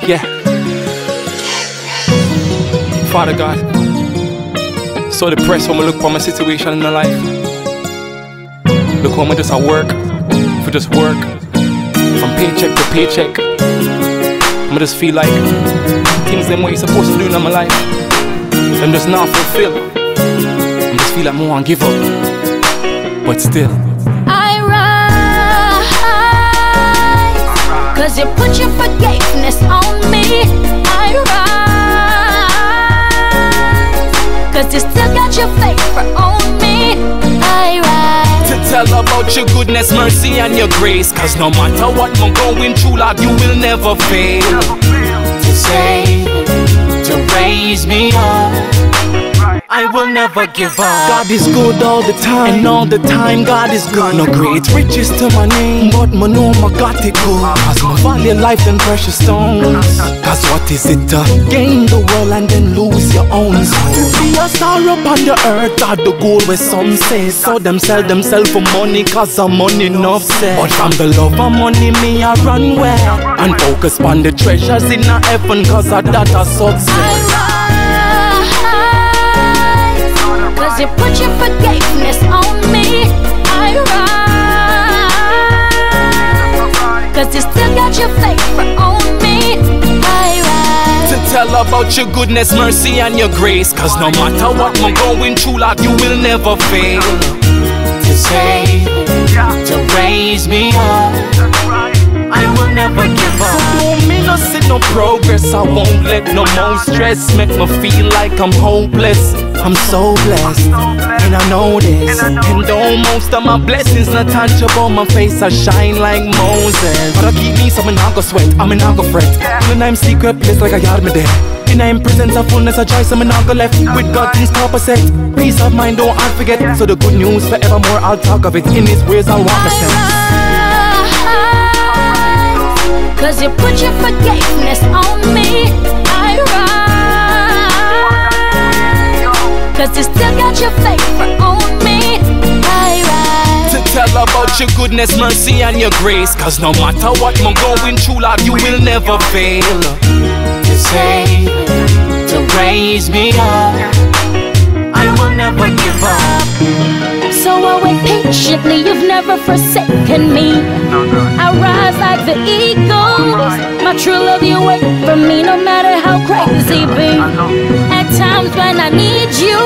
Yeah. Father God, so depressed when I look for my situation in my life. Look how I just at work, for just work, from paycheck to paycheck. I just feel like things them way you're supposed to do in my life, them just not fulfilled. I just feel like I want to give up, but still I rise, cause you put your forgiveness on me. I rise, cause you still got your favor on me. I rise to tell about your goodness, mercy and your grace. Cause no matter what I'm going through, Lord, you will never fail. To save, to raise me up, I will never give up. God is good all the time, and all the time God is good. No great riches to my name, but I know I got it good. Cause I value life than precious stones. Cause what is it to gain the world and then lose your own soul? To be a star up on the earth, God the goal where some say. So them sell themselves for money, cause I'm money enough said. But from the love of money, me I run well, and focus on the treasures in the heaven, cause of that a success. Cause you put your forgiveness on me. I rise, cause you still got your favor on me. I rise to tell about your goodness, mercy and your grace. Cause no matter what I'm going through, Lord, you will never fail. To save, to raise me up, I will never give up. So don't me no see no progress, I won't let no more stress make me feel like I'm hopeless. I'm so blessed, and I know this. And though most of my blessings not tangible, my face I shine like Moses. But I keep me so I'm not go sweat, I'm not go fret. When I'm secret place like I got me there. In I'm presence of fullness of joy, so I'm not go left. With God things opposite, peace of mind don't I forget. So the good news forevermore, I'll talk of it. In His ways I'll walk myself. Cause you put your forgiveness on me. I rise, cause you still got your favor on me. I rise to tell about your goodness, mercy and your grace. Cause no matter what I'm going through, Lord, you will never fail. To save, to raise me up, I will never give up. So I wait patiently, you've never forsaken me. I rise like the eagles. My true love, you wait for me, no matter how crazy be. At times when I need you,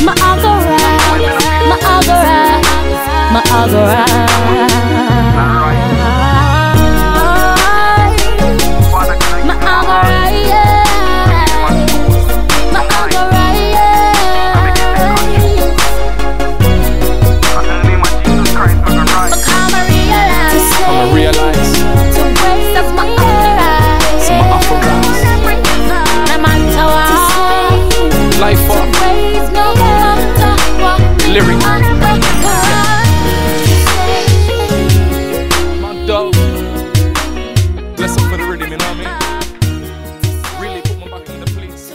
my algorithm, my algorithm, my algorithm. Lyric. My dog. Bless up for the rhythm, you know what I mean? Really put my back in the place.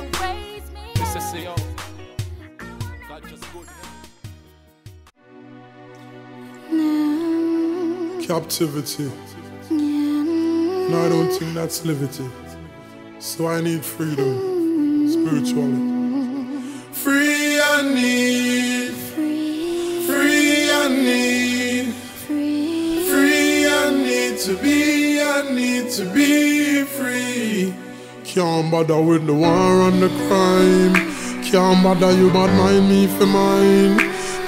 This is yo. God just good, Captivity. No, I don't think that's liberty. So I need freedom, spiritually. Free I need. Free I need. Free I need to be. I need to be free. Can't bother with the war and the crime. Can't bother you but mind me for mine.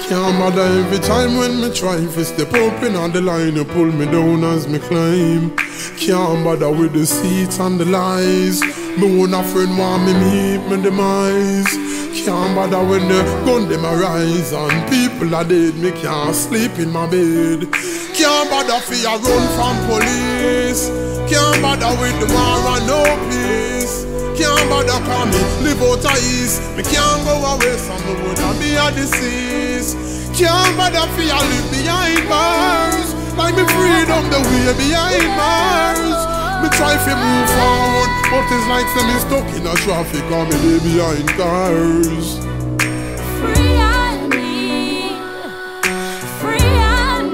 Can't bother every time when me try to step up in on the line. You pull me down as me climb. Can't bother with the seats and the lies. Me own a friend want me meet my demise. Can't bother when the gun them arise and people are dead. Me can't sleep in my bed. Can't bother for you run from police. Can't bother with the war and no peace. Can't bother call me live out of east. Me can't go away from the wood and be a disease. Can't bother for you live behind bars. Like me freedom the way behind bars. Me try to move forward, but it's like say me stuck in a traffic or me lay behind cars. Free I need. Free I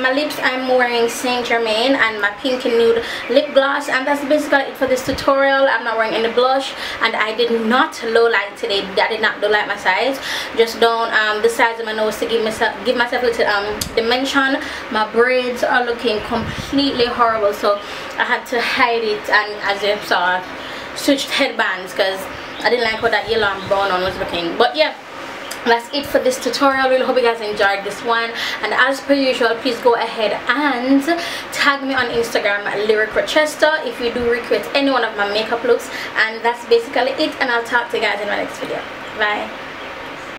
my lips, I'm wearing Saint Germain and my pink and nude lip gloss, and that's basically it for this tutorial. I'm not wearing any blush, and I did not low light today. I did not low light my sides, just down the sides of my nose to give myself a little dimension. My braids are looking completely horrible, so I had to hide it, and as you saw, switched headbands because I didn't like how that yellow and brown one was looking. But yeah, that's it for this tutorial. Really hope you guys enjoyed this one, and as per usual, please go ahead and tag me on Instagram at Lyric Rochester if you do recreate any one of my makeup looks. And that's basically it, and I'll talk to you guys in my next video. Bye.